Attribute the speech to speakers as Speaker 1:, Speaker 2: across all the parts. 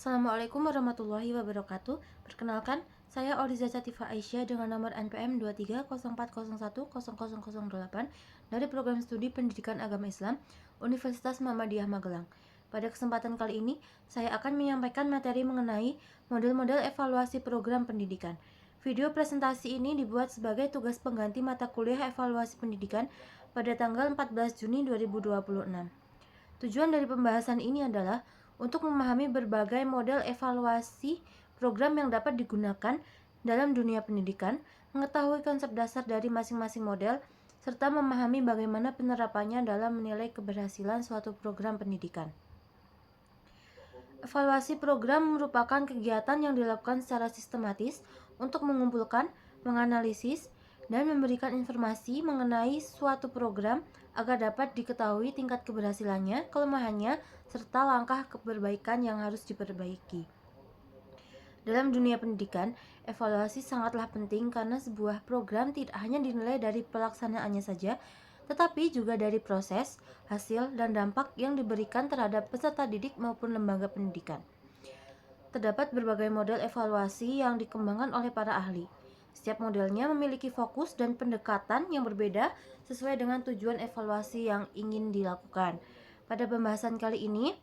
Speaker 1: Assalamualaikum warahmatullahi wabarakatuh. Perkenalkan, saya Oliza Catifa Aisyah dengan nomor NPM 2304010008 dari Program Studi Pendidikan Agama Islam Universitas Muhammadiyah Magelang. Pada kesempatan kali ini, saya akan menyampaikan materi mengenai model-model evaluasi program pendidikan. Video presentasi ini dibuat sebagai tugas pengganti mata kuliah evaluasi pendidikan pada tanggal 14 Juni 2026. Tujuan dari pembahasan ini adalah untuk memahami berbagai model evaluasi program yang dapat digunakan dalam dunia pendidikan, mengetahui konsep dasar dari masing-masing model, serta memahami bagaimana penerapannya dalam menilai keberhasilan suatu program pendidikan. Evaluasi program merupakan kegiatan yang dilakukan secara sistematis untuk mengumpulkan, menganalisis, dan memberikan informasi mengenai suatu program agar dapat diketahui tingkat keberhasilannya, kelemahannya, serta langkah perbaikan yang harus diperbaiki. Dalam dunia pendidikan, evaluasi sangatlah penting karena sebuah program tidak hanya dinilai dari pelaksanaannya saja, tetapi juga dari proses, hasil, dan dampak yang diberikan terhadap peserta didik maupun lembaga pendidikan. Terdapat berbagai model evaluasi yang dikembangkan oleh para ahli. Setiap modelnya memiliki fokus dan pendekatan yang berbeda sesuai dengan tujuan evaluasi yang ingin dilakukan. Pada pembahasan kali ini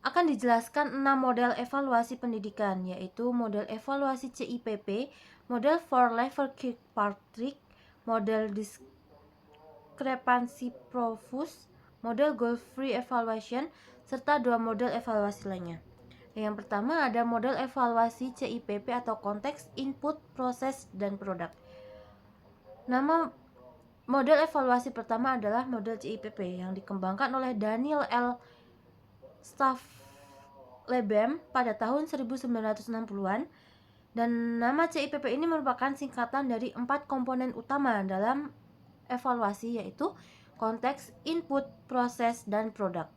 Speaker 1: akan dijelaskan 6 model evaluasi pendidikan, yaitu model evaluasi CIPP, model for level Kirkpatrick, model discrepancy profuse, model goal free evaluation, serta 2 model evaluasi lainnya. Yang pertama ada model evaluasi CIPP atau konteks, input, proses, dan produk. Nama model evaluasi pertama adalah model CIPP yang dikembangkan oleh Daniel L. Stafflebem pada tahun 1960-an, dan nama CIPP ini merupakan singkatan dari 4 komponen utama dalam evaluasi, yaitu konteks, input, proses, dan produk.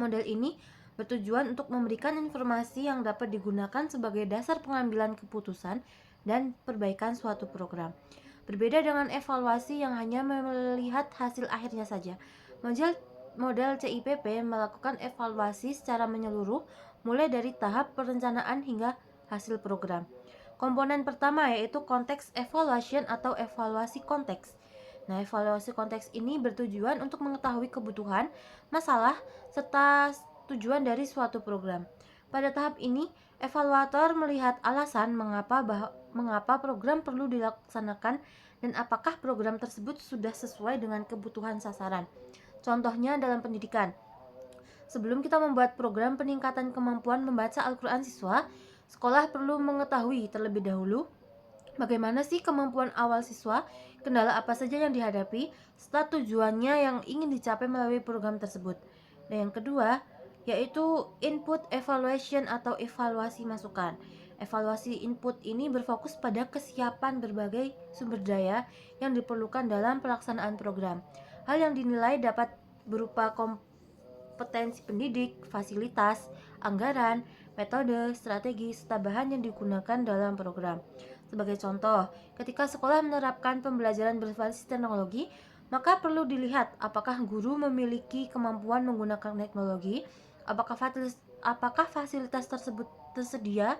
Speaker 1: Model ini bertujuan untuk memberikan informasi yang dapat digunakan sebagai dasar pengambilan keputusan dan perbaikan suatu program. Berbeda dengan evaluasi yang hanya melihat hasil akhirnya saja, model CIPP melakukan evaluasi secara menyeluruh mulai dari tahap perencanaan hingga hasil program. Komponen pertama yaitu konteks evaluation atau evaluasi konteks. Nah, evaluasi konteks ini bertujuan untuk mengetahui kebutuhan, masalah, serta tujuan dari suatu program. Pada tahap ini, evaluator melihat alasan mengapa program perlu dilaksanakan dan apakah program tersebut sudah sesuai dengan kebutuhan sasaran. Contohnya dalam pendidikan. Sebelum kita membuat program peningkatan kemampuan membaca Al-Quran siswa, sekolah perlu mengetahui terlebih dahulu bagaimana sih kemampuan awal siswa, kendala apa saja yang dihadapi, serta tujuannya yang ingin dicapai melalui program tersebut. Dan yang kedua, yaitu input evaluation atau evaluasi masukan. Evaluasi input ini berfokus pada kesiapan berbagai sumber daya yang diperlukan dalam pelaksanaan program. Hal yang dinilai dapat berupa kompetensi pendidik, fasilitas, anggaran, metode, strategi, serta bahan yang digunakan dalam program. Sebagai contoh, ketika sekolah menerapkan pembelajaran berbasis teknologi, maka perlu dilihat apakah guru memiliki kemampuan menggunakan teknologi, apakah fasilitas tersebut tersedia,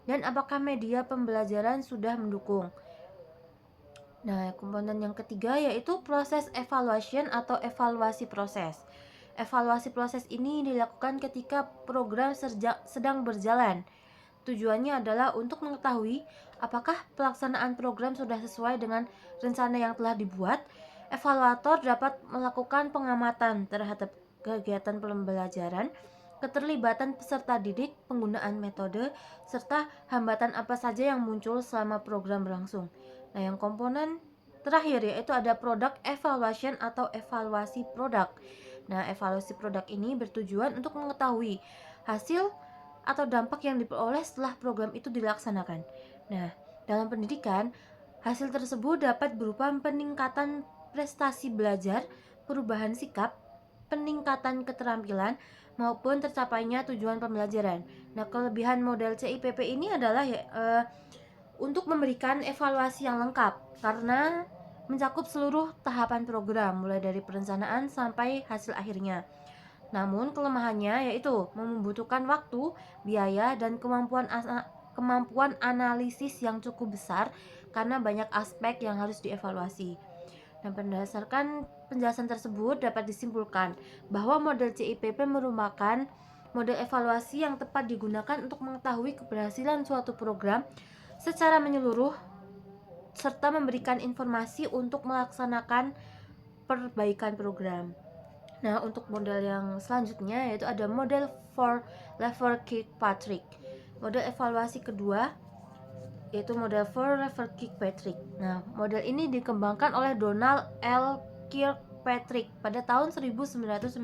Speaker 1: dan apakah media pembelajaran sudah mendukung. Nah, komponen yang ketiga yaitu proses evaluation atau evaluasi proses. Evaluasi proses ini dilakukan ketika program sedang berjalan. Tujuannya adalah untuk mengetahui apakah pelaksanaan program sudah sesuai dengan rencana yang telah dibuat. Evaluator dapat melakukan pengamatan terhadap kegiatan pembelajaran, keterlibatan peserta didik, penggunaan metode, serta hambatan apa saja yang muncul selama program berlangsung. Nah, yang komponen terakhir yaitu ada product evaluation atau evaluasi produk. Nah, evaluasi produk ini bertujuan untuk mengetahui hasil atau dampak yang diperoleh setelah program itu dilaksanakan. Nah, dalam pendidikan, hasil tersebut dapat berupa peningkatan prestasi belajar, perubahan sikap, peningkatan keterampilan, maupun tercapainya tujuan pembelajaran. Nah, kelebihan model CIPP ini adalah untuk memberikan evaluasi yang lengkap karena mencakup seluruh tahapan program mulai dari perencanaan sampai hasil akhirnya. Namun kelemahannya yaitu membutuhkan waktu, biaya, dan kemampuan analisis yang cukup besar karena banyak aspek yang harus dievaluasi. Dan berdasarkan penjelasan tersebut dapat disimpulkan bahwa model CIPP merupakan model evaluasi yang tepat digunakan untuk mengetahui keberhasilan suatu program secara menyeluruh serta memberikan informasi untuk melaksanakan perbaikan program. Nah, untuk model yang selanjutnya yaitu ada model for Lever Kirkpatrick. Model evaluasi kedua yaitu model for Lever Kirkpatrick. Nah, model ini dikembangkan oleh Donald L. Kirkpatrick pada tahun 1959.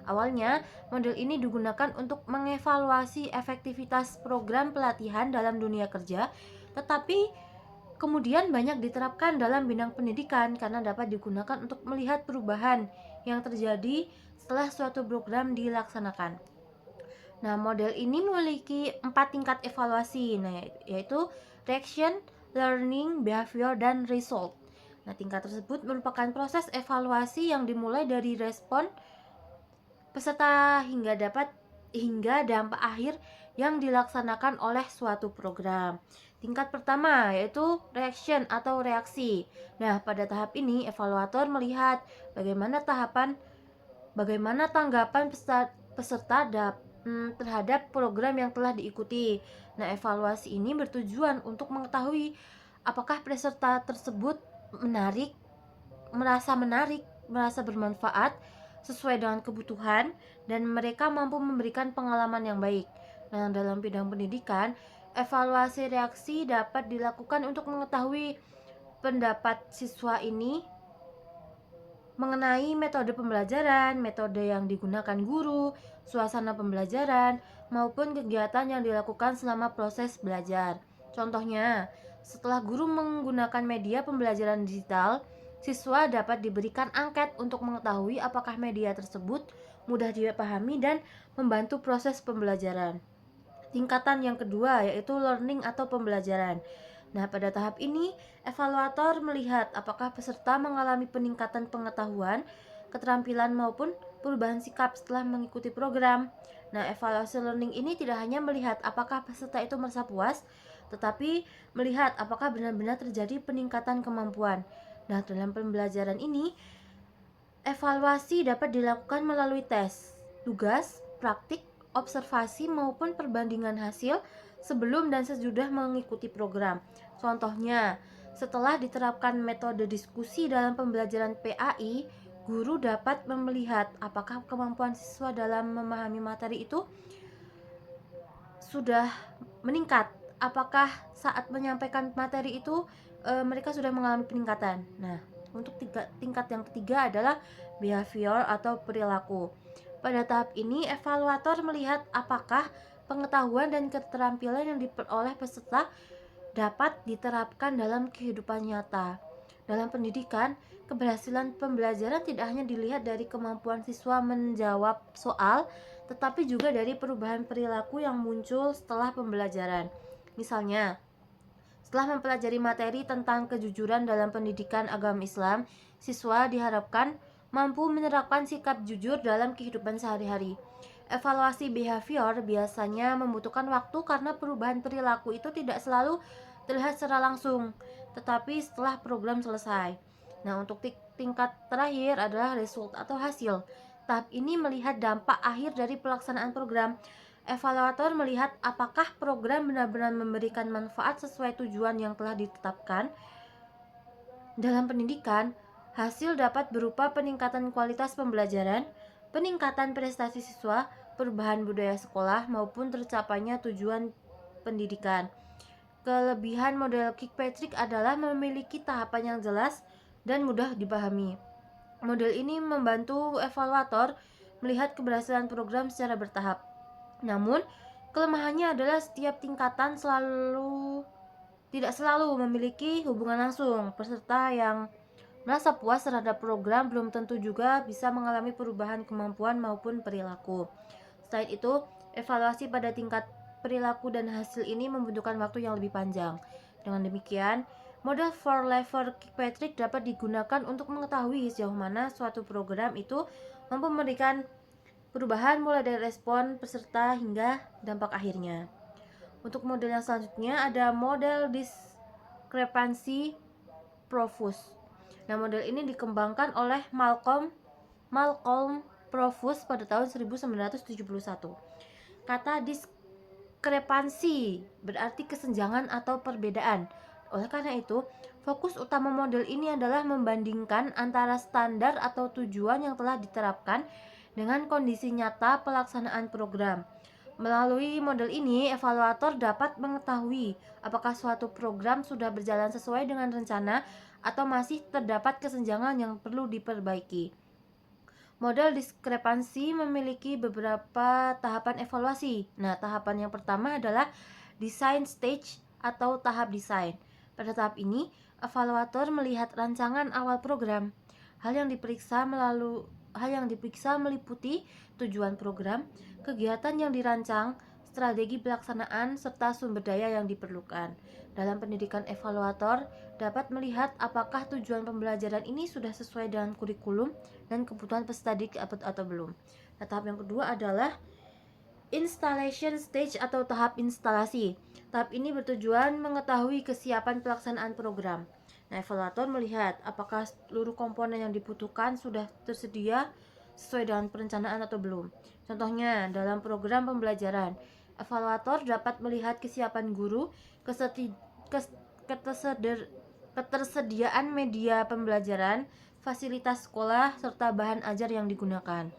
Speaker 1: Awalnya, model ini digunakan untuk mengevaluasi efektivitas program pelatihan dalam dunia kerja, tetapi kemudian banyak diterapkan dalam bidang pendidikan karena dapat digunakan untuk melihat perubahan yang terjadi setelah suatu program dilaksanakan. Nah, model ini memiliki 4 tingkat evaluasi, yaitu reaction, learning, behavior, dan result. Nah, tingkat tersebut merupakan proses evaluasi yang dimulai dari respon peserta hingga dampak akhir yang dilaksanakan oleh suatu program. Tingkat pertama yaitu reaction atau reaksi. Nah, pada tahap ini evaluator melihat bagaimana tanggapan peserta terhadap program yang telah diikuti. Nah, evaluasi ini bertujuan untuk mengetahui apakah peserta tersebut merasa menarik, merasa bermanfaat sesuai dengan kebutuhan, dan mereka mampu memberikan pengalaman yang baik. Nah, dalam bidang pendidikan, evaluasi reaksi dapat dilakukan untuk mengetahui pendapat siswa ini mengenai metode pembelajaran, metode yang digunakan guru, suasana pembelajaran, maupun kegiatan yang dilakukan selama proses belajar. Contohnya, setelah guru menggunakan media pembelajaran digital, siswa dapat diberikan angket untuk mengetahui apakah media tersebut mudah dipahami dan membantu proses pembelajaran. Tingkatan yang kedua yaitu learning atau pembelajaran. Nah, pada tahap ini, evaluator melihat apakah peserta mengalami peningkatan pengetahuan, keterampilan maupun perubahan sikap setelah mengikuti program. Nah, evaluasi learning ini tidak hanya melihat apakah peserta itu merasa puas, tetapi melihat apakah benar-benar terjadi peningkatan kemampuan. Nah, dalam pembelajaran ini, evaluasi dapat dilakukan melalui tes, tugas, praktik, observasi maupun perbandingan hasil sebelum dan sesudah mengikuti program. Contohnya, setelah diterapkan metode diskusi dalam pembelajaran PAI, guru dapat melihat apakah kemampuan siswa dalam memahami materi itu sudah meningkat. Apakah saat menyampaikan materi itu mereka sudah mengalami peningkatan. Nah, untuk tingkat yang ketiga adalah behavior atau perilaku. Pada tahap ini, evaluator melihat apakah pengetahuan dan keterampilan yang diperoleh peserta dapat diterapkan dalam kehidupan nyata. Dalam pendidikan, keberhasilan pembelajaran tidak hanya dilihat dari kemampuan siswa menjawab soal, tetapi juga dari perubahan perilaku yang muncul setelah pembelajaran. Misalnya, setelah mempelajari materi tentang kejujuran dalam pendidikan agama Islam, siswa diharapkan mampu menerapkan sikap jujur dalam kehidupan sehari-hari. Evaluasi behavior biasanya membutuhkan waktu karena perubahan perilaku itu tidak selalu terlihat secara langsung, tetapi setelah program selesai. Nah, untuk tingkat terakhir adalah result atau hasil. Tahap ini melihat dampak akhir dari pelaksanaan program. Evaluator melihat apakah program benar-benar memberikan manfaat sesuai tujuan yang telah ditetapkan. Dalam pendidikan, hasil dapat berupa peningkatan kualitas pembelajaran, peningkatan prestasi siswa, perubahan budaya sekolah, maupun tercapainya tujuan pendidikan. Kelebihan model Kirkpatrick adalah memiliki tahapan yang jelas dan mudah dipahami. Model ini membantu evaluator melihat keberhasilan program secara bertahap. Namun, kelemahannya adalah setiap tingkatan tidak selalu memiliki hubungan langsung. Peserta yang merasa puas terhadap program belum tentu juga bisa mengalami perubahan kemampuan maupun perilaku. Selain itu, evaluasi pada tingkat perilaku dan hasil ini membutuhkan waktu yang lebih panjang. Dengan demikian, model for Lever Kirkpatrick dapat digunakan untuk mengetahui sejauh mana suatu program itu mampu memberikan perubahan mulai dari respon peserta hingga dampak akhirnya. Untuk model yang selanjutnya ada model discrepancy profuse. Nah, model ini dikembangkan oleh Malcolm Profuse pada tahun 1971. Kata diskrepansi berarti kesenjangan atau perbedaan. Oleh karena itu, fokus utama model ini adalah membandingkan antara standar atau tujuan yang telah diterapkan dengan kondisi nyata pelaksanaan program. Melalui model ini, evaluator dapat mengetahui apakah suatu program sudah berjalan sesuai dengan rencana atau masih terdapat kesenjangan yang perlu diperbaiki. Model diskrepansi memiliki beberapa tahapan evaluasi. Nah, tahapan yang pertama adalah design stage atau tahap desain. Pada tahap ini, evaluator melihat rancangan awal program. Hal yang diperiksa meliputi tujuan program, kegiatan yang dirancang, strategi pelaksanaan, serta sumber daya yang diperlukan. Dalam pendidikan, evaluator dapat melihat apakah tujuan pembelajaran ini sudah sesuai dengan kurikulum dan kebutuhan peserta didik atau belum. Nah, tahap yang kedua adalah installation stage atau tahap instalasi. Tahap ini bertujuan mengetahui kesiapan pelaksanaan program. Nah, evaluator melihat apakah seluruh komponen yang dibutuhkan sudah tersedia sesuai dengan perencanaan atau belum. Contohnya, dalam program pembelajaran, evaluator dapat melihat kesiapan guru, ketersediaan media pembelajaran, fasilitas sekolah, serta bahan ajar yang digunakan.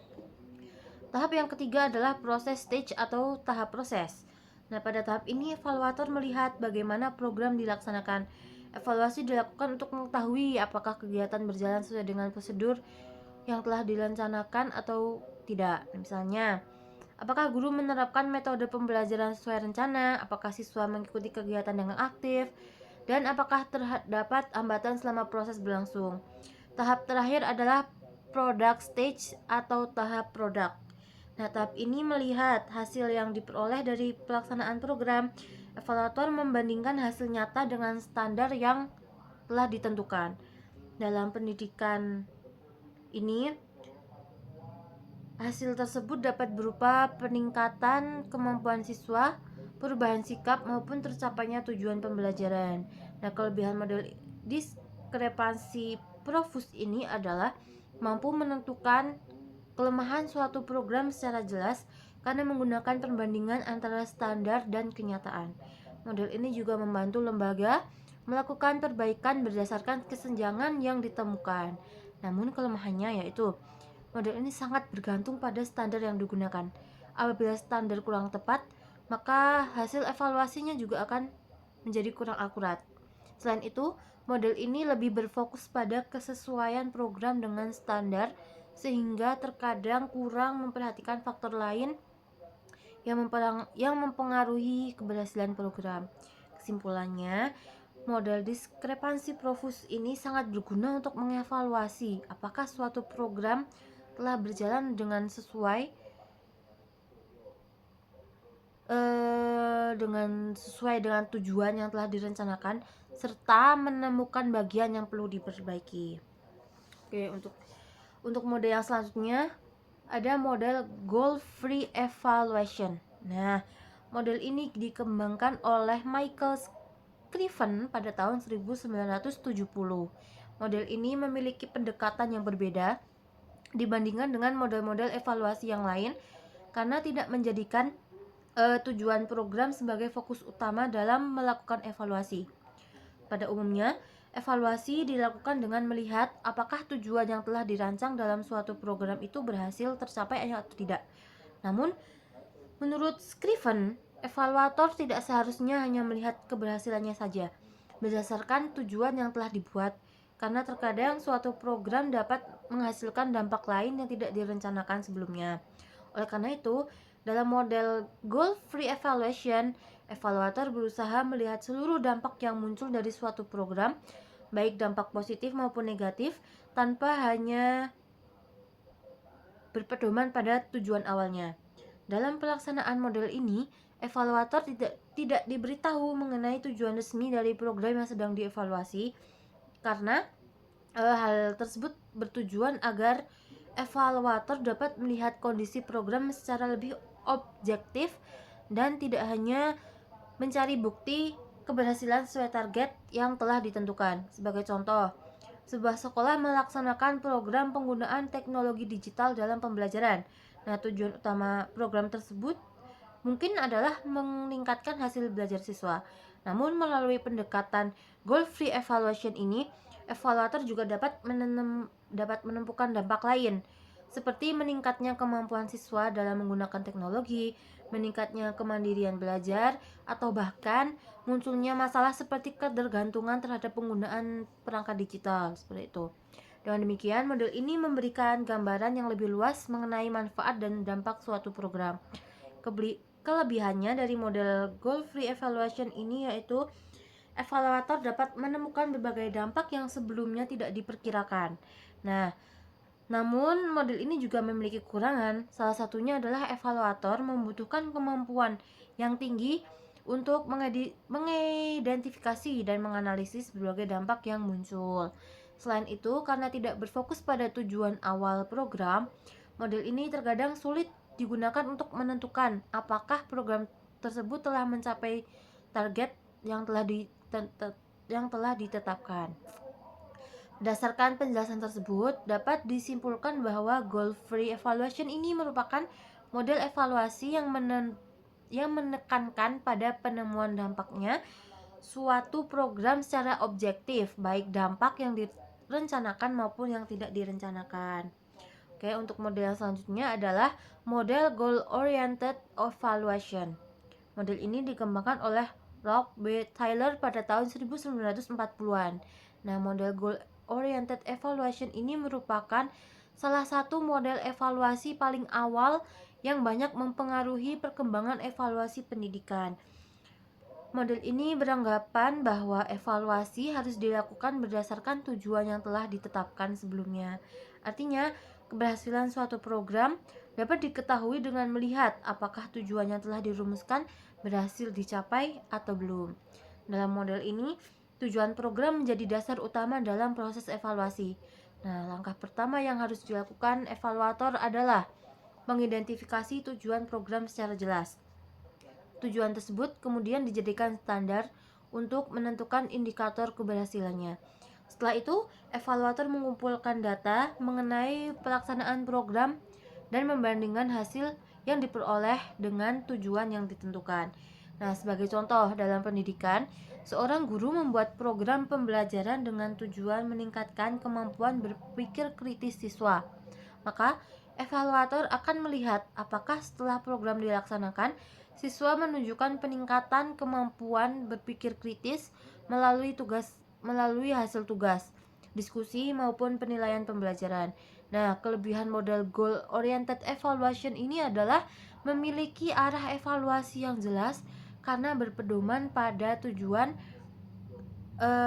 Speaker 1: Tahap yang ketiga adalah proses stage atau tahap proses. Nah, pada tahap ini evaluator melihat bagaimana program dilaksanakan. Evaluasi dilakukan untuk mengetahui apakah kegiatan berjalan sesuai dengan prosedur yang telah direncanakan atau tidak. Misalnya, apakah guru menerapkan metode pembelajaran sesuai rencana, apakah siswa mengikuti kegiatan dengan aktif, dan apakah terdapat hambatan selama proses berlangsung. Tahap terakhir adalah product stage atau tahap produk. Nah, tahap ini melihat hasil yang diperoleh dari pelaksanaan program. Evaluator membandingkan hasil nyata dengan standar yang telah ditentukan. Dalam pendidikan ini, hasil tersebut dapat berupa peningkatan kemampuan siswa, perubahan sikap, maupun tercapainya tujuan pembelajaran. Nah, kelebihan model diskrepansi profuse ini adalah mampu menentukan kelemahan suatu program secara jelas karena menggunakan perbandingan antara standar dan kenyataan. Model ini juga membantu lembaga melakukan perbaikan berdasarkan kesenjangan yang ditemukan. Namun kelemahannya yaitu model ini sangat bergantung pada standar yang digunakan. Apabila standar kurang tepat, maka hasil evaluasinya juga akan menjadi kurang akurat. Selain itu, model ini lebih berfokus pada kesesuaian program dengan standar, sehingga terkadang kurang memperhatikan faktor lain yang mempengaruhi keberhasilan program. Kesimpulannya, model diskrepansi profuse ini sangat berguna untuk mengevaluasi apakah suatu program telah berjalan dengan sesuai dengan tujuan yang telah direncanakan, serta menemukan bagian yang perlu diperbaiki. Oke, untuk model yang selanjutnya ada model goal free evaluation. Nah, model ini dikembangkan oleh Michael Scriven pada tahun 1970. Model ini memiliki pendekatan yang berbeda dibandingkan dengan model-model evaluasi yang lain karena tidak menjadikan tujuan program sebagai fokus utama dalam melakukan evaluasi. Pada umumnya, evaluasi dilakukan dengan melihat apakah tujuan yang telah dirancang dalam suatu program itu berhasil tercapai atau tidak. Namun, menurut Scriven, evaluator tidak seharusnya hanya melihat keberhasilannya saja berdasarkan tujuan yang telah dibuat, karena terkadang suatu program dapat menghasilkan dampak lain yang tidak direncanakan sebelumnya. Oleh karena itu, dalam model goal free evaluation, evaluator berusaha melihat seluruh dampak yang muncul dari suatu program, baik dampak positif maupun negatif, tanpa hanya berpedoman pada tujuan awalnya. Dalam pelaksanaan model ini, evaluator tidak diberitahu mengenai tujuan resmi dari program yang sedang dievaluasi, karena hal tersebut bertujuan agar Evaluator dapat melihat kondisi program secara lebih objektif dan tidak hanya mencari bukti keberhasilan sesuai target yang telah ditentukan. Sebagai contoh, sebuah sekolah melaksanakan program penggunaan teknologi digital dalam pembelajaran. Nah, tujuan utama program tersebut mungkin adalah meningkatkan hasil belajar siswa. Namun melalui pendekatan goal free evaluation ini, evaluator juga dapat menemukan dampak lain, seperti meningkatnya kemampuan siswa dalam menggunakan teknologi, meningkatnya kemandirian belajar, atau bahkan munculnya masalah seperti ketergantungan terhadap penggunaan perangkat digital seperti itu. Dengan demikian, model ini memberikan gambaran yang lebih luas mengenai manfaat dan dampak suatu program. Kelebihannya dari model goal free evaluation ini yaitu evaluator dapat menemukan berbagai dampak yang sebelumnya tidak diperkirakan. Nah, namun model ini juga memiliki kekurangan. Salah satunya adalah evaluator membutuhkan kemampuan yang tinggi untuk mengidentifikasi dan menganalisis berbagai dampak yang muncul. Selain itu, karena tidak berfokus pada tujuan awal program, model ini terkadang sulit digunakan untuk menentukan apakah program tersebut telah mencapai target yang telah ditetapkan. Berdasarkan penjelasan tersebut, dapat disimpulkan bahwa goal free evaluation ini merupakan model evaluasi yang menekankan pada penemuan dampaknya suatu program secara objektif, baik dampak yang direncanakan maupun yang tidak direncanakan. Oke, untuk model yang selanjutnya adalah model goal oriented evaluation. Model ini dikembangkan oleh Rob B. Taylor pada tahun 1940-an. Nah, model goal oriented evaluation ini merupakan salah satu model evaluasi paling awal yang banyak mempengaruhi perkembangan evaluasi pendidikan. Model ini beranggapan bahwa evaluasi harus dilakukan berdasarkan tujuan yang telah ditetapkan sebelumnya. Artinya, keberhasilan suatu program dapat diketahui dengan melihat apakah tujuan yang telah dirumuskan berhasil dicapai atau belum. Dalam model ini, tujuan program menjadi dasar utama dalam proses evaluasi. Nah, langkah pertama yang harus dilakukan evaluator adalah mengidentifikasi tujuan program secara jelas. Tujuan tersebut kemudian dijadikan standar untuk menentukan indikator keberhasilannya. Setelah itu, evaluator mengumpulkan data mengenai pelaksanaan program dan membandingkan hasil yang diperoleh dengan tujuan yang ditentukan. Nah, sebagai contoh dalam pendidikan, seorang guru membuat program pembelajaran dengan tujuan meningkatkan kemampuan berpikir kritis siswa. Maka, evaluator akan melihat apakah setelah program dilaksanakan, siswa menunjukkan peningkatan kemampuan berpikir kritis melalui hasil tugas, diskusi maupun penilaian pembelajaran. Nah, kelebihan model goal oriented evaluation ini adalah memiliki arah evaluasi yang jelas karena berpedoman pada tujuan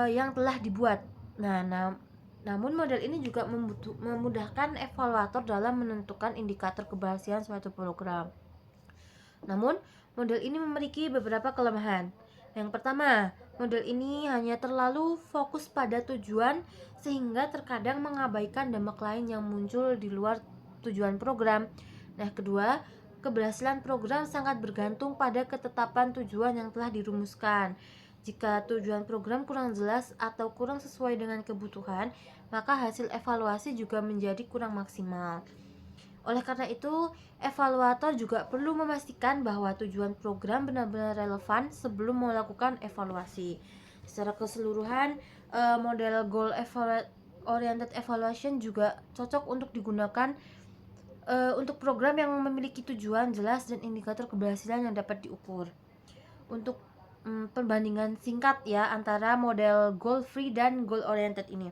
Speaker 1: yang telah dibuat. Namun model ini juga memudahkan evaluator dalam menentukan indikator keberhasilan suatu program. Namun, model ini memiliki beberapa kelemahan. Yang pertama, model ini hanya terlalu fokus pada tujuan sehingga terkadang mengabaikan dampak lain yang muncul di luar tujuan program. Nah, kedua, keberhasilan program sangat bergantung pada ketetapan tujuan yang telah dirumuskan. Jika tujuan program kurang jelas atau kurang sesuai dengan kebutuhan, maka hasil evaluasi juga menjadi kurang maksimal. Oleh karena itu, evaluator juga perlu memastikan bahwa tujuan program benar-benar relevan sebelum melakukan evaluasi. Secara keseluruhan, model goal oriented evaluation juga cocok untuk digunakan untuk program yang memiliki tujuan jelas dan indikator keberhasilan yang dapat diukur. Untuk perbandingan singkat ya antara model goal free dan goal oriented ini.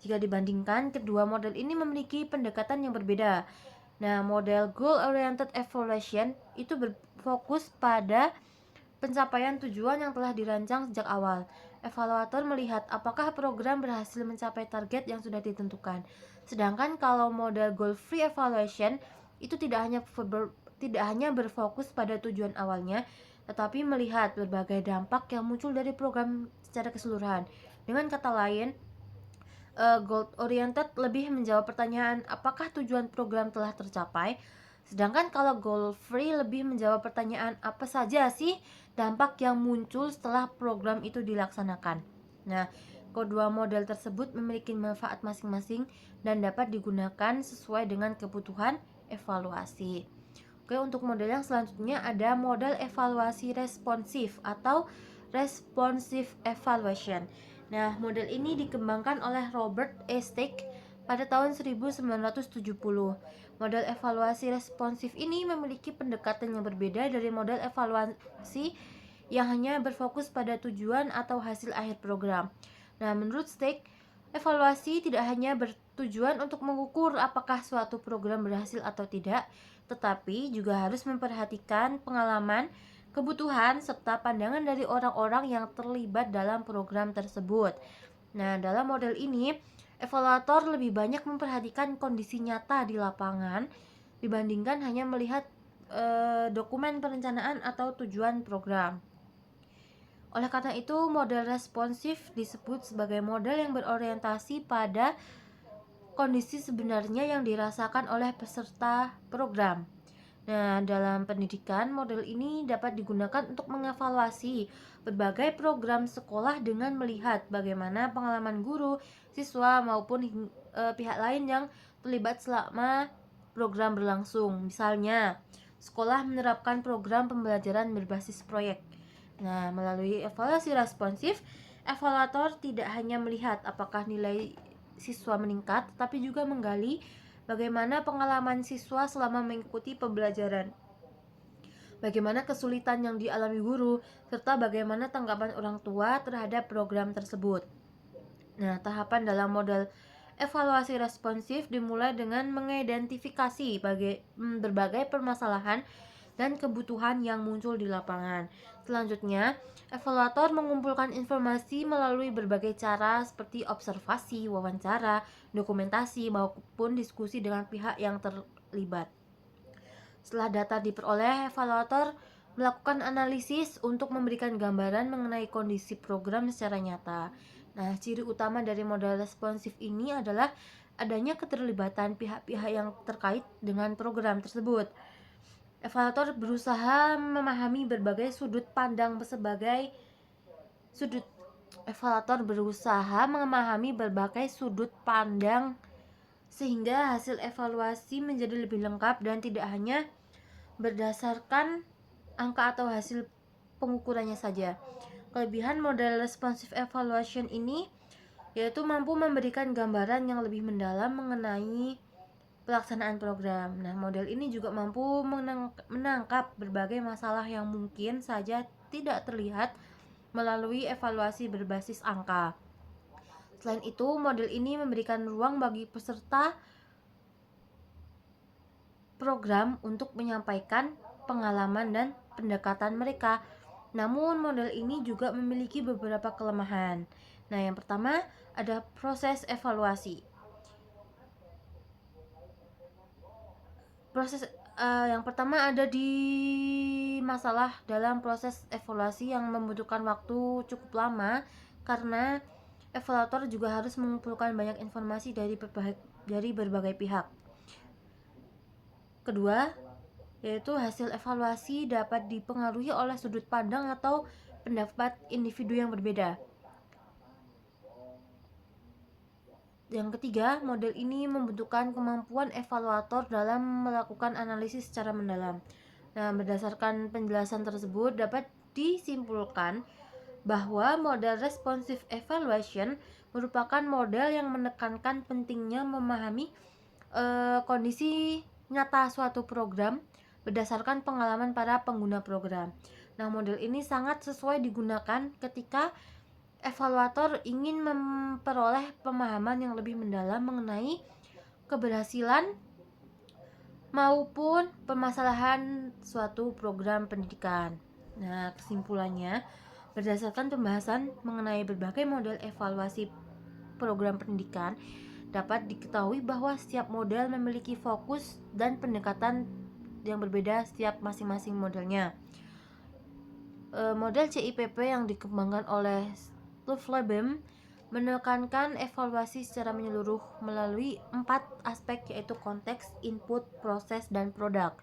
Speaker 1: Jika dibandingkan, kedua model ini memiliki pendekatan yang berbeda. Nah, model goal oriented evaluation itu berfokus pada pencapaian tujuan yang telah dirancang sejak awal. Evaluator melihat apakah program berhasil mencapai target yang sudah ditentukan. Sedangkan kalau model goal free evaluation itu tidak hanya berfokus pada tujuan awalnya, tetapi melihat berbagai dampak yang muncul dari program secara keseluruhan. Dengan kata lain, Goal oriented lebih menjawab pertanyaan apakah tujuan program telah tercapai, sedangkan kalau goal free lebih menjawab pertanyaan apa saja sih dampak yang muncul setelah program itu dilaksanakan. Nah, kedua model tersebut memiliki manfaat masing-masing dan dapat digunakan sesuai dengan kebutuhan evaluasi. Oke, untuk model yang selanjutnya ada model evaluasi responsif atau responsive evaluation. Nah, model ini dikembangkan oleh Robert E. Stick pada tahun 1970. Model evaluasi responsif ini memiliki pendekatan yang berbeda dari model evaluasi yang hanya berfokus pada tujuan atau hasil akhir program. Nah, menurut Stick, evaluasi tidak hanya bertujuan untuk mengukur apakah suatu program berhasil atau tidak, tetapi juga harus memperhatikan pengalaman, kebutuhan, serta pandangan dari orang-orang yang terlibat dalam program tersebut. Nah, dalam model ini, evaluator lebih banyak memperhatikan kondisi nyata di lapangan dibandingkan hanya melihat dokumen perencanaan atau tujuan program. Oleh karena itu, model responsif disebut sebagai model yang berorientasi pada kondisi sebenarnya yang dirasakan oleh peserta program. Nah, dalam pendidikan, model ini dapat digunakan untuk mengevaluasi berbagai program sekolah dengan melihat bagaimana pengalaman guru, siswa, maupun pihak lain yang terlibat selama program berlangsung. Misalnya, sekolah menerapkan program pembelajaran berbasis proyek. Nah, melalui evaluasi responsif, evaluator tidak hanya melihat apakah nilai siswa meningkat, tetapi juga menggali bagaimana pengalaman siswa selama mengikuti pembelajaran, bagaimana kesulitan yang dialami guru, serta bagaimana tanggapan orang tua terhadap program tersebut. Nah, tahapan dalam model evaluasi responsif dimulai dengan mengidentifikasi berbagai permasalahan dan kebutuhan yang muncul di lapangan. Selanjutnya, evaluator mengumpulkan informasi melalui berbagai cara seperti observasi, wawancara, dokumentasi, maupun diskusi dengan pihak yang terlibat. Setelah data diperoleh, evaluator melakukan analisis untuk memberikan gambaran mengenai kondisi program secara nyata. Nah, ciri utama dari model responsif ini adalah adanya keterlibatan pihak-pihak yang terkait dengan program tersebut. Evaluator berusaha memahami berbagai sudut pandang sehingga hasil evaluasi menjadi lebih lengkap dan tidak hanya berdasarkan angka atau hasil pengukurannya saja. Kelebihan model responsive evaluation ini yaitu mampu memberikan gambaran yang lebih mendalam mengenai pelaksanaan program. Nah, model ini juga mampu menangkap berbagai masalah yang mungkin saja tidak terlihat melalui evaluasi berbasis angka. Selain itu, model ini memberikan ruang bagi peserta program untuk menyampaikan pengalaman dan pendekatan mereka. Namun, model ini juga memiliki beberapa kelemahan. Nah, yang pertama ada proses evaluasi. Yang pertama ada di masalah dalam proses evaluasi yang membutuhkan waktu cukup lama karena evaluator juga harus mengumpulkan banyak informasi dari berbagai pihak. Kedua, yaitu hasil evaluasi dapat dipengaruhi oleh sudut pandang atau pendapat individu yang berbeda. Yang ketiga, model ini membutuhkan kemampuan evaluator dalam melakukan analisis secara mendalam. Nah, berdasarkan penjelasan tersebut dapat disimpulkan bahwa model responsive evaluation merupakan model yang menekankan pentingnya memahami kondisi nyata suatu program berdasarkan pengalaman para pengguna program. Nah, model ini sangat sesuai digunakan ketika evaluator ingin memperoleh pemahaman yang lebih mendalam mengenai keberhasilan maupun permasalahan suatu program pendidikan. Nah, kesimpulannya, berdasarkan pembahasan mengenai berbagai model evaluasi program pendidikan, dapat diketahui bahwa setiap model memiliki fokus dan pendekatan yang berbeda setiap masing-masing modelnya. Model CIPP yang dikembangkan oleh Loeffler menekankan evaluasi secara menyeluruh melalui 4 aspek, yaitu konteks, input, proses, dan produk.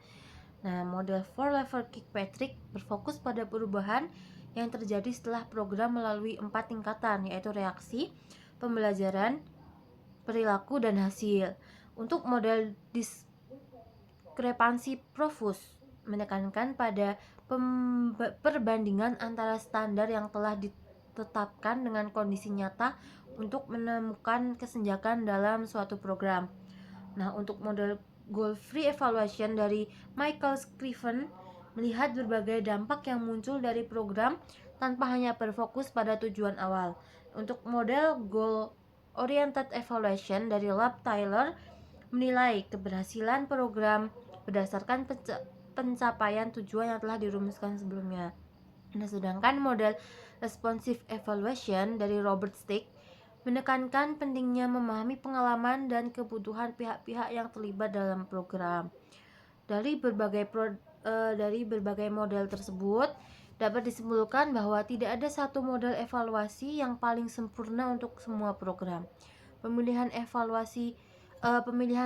Speaker 1: Nah, model 4-level Kirkpatrick berfokus pada perubahan yang terjadi setelah program melalui 4 tingkatan, yaitu reaksi, pembelajaran, perilaku, dan hasil. Untuk model diskrepansi Profus menekankan pada perbandingan antara standar yang telah ditetapkan dengan kondisi nyata untuk menemukan kesenjangan dalam suatu program. Nah, untuk model goal free evaluation dari Michael Scriven melihat berbagai dampak yang muncul dari program tanpa hanya berfokus pada tujuan awal. Untuk model goal oriented evaluation dari Lab Tyler menilai keberhasilan program berdasarkan pencapaian tujuan yang telah dirumuskan sebelumnya. Nah, sedangkan model responsive evaluation dari Robert Stick menekankan pentingnya memahami pengalaman dan kebutuhan pihak-pihak yang terlibat dalam program. Dari berbagai model tersebut dapat disimpulkan bahwa tidak ada satu model evaluasi yang paling sempurna untuk semua program. Pemilihan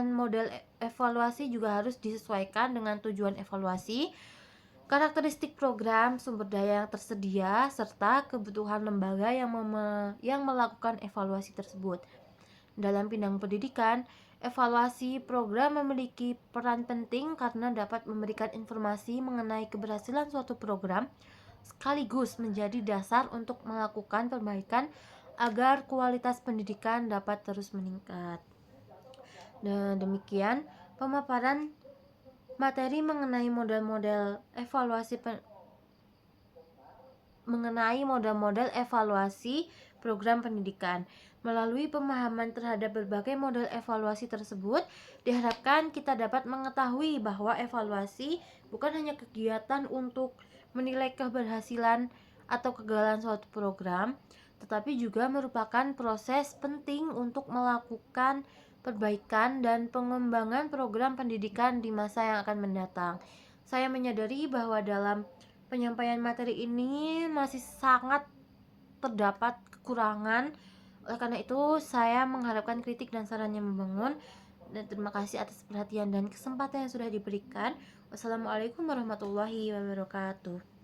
Speaker 1: model evaluasi juga harus disesuaikan dengan tujuan evaluasi, karakteristik program, sumber daya yang tersedia, serta kebutuhan lembaga yang melakukan evaluasi tersebut. Dalam bidang pendidikan, evaluasi program memiliki peran penting karena dapat memberikan informasi mengenai keberhasilan suatu program, sekaligus menjadi dasar untuk melakukan perbaikan agar kualitas pendidikan dapat terus meningkat. Nah, demikian pemaparan materi mengenai model-model evaluasi program pendidikan. Melalui pemahaman terhadap berbagai model evaluasi tersebut, diharapkan kita dapat mengetahui bahwa evaluasi bukan hanya kegiatan untuk menilai keberhasilan atau kegagalan suatu program, tetapi juga merupakan proses penting untuk melakukan perbaikan dan pengembangan program pendidikan di masa yang akan mendatang. Saya menyadari bahwa dalam penyampaian materi ini masih sangat terdapat kekurangan. Oleh karena itu, saya mengharapkan kritik dan saran yang membangun. Dan terima kasih atas perhatian dan kesempatan yang sudah diberikan. Wassalamualaikum warahmatullahi wabarakatuh.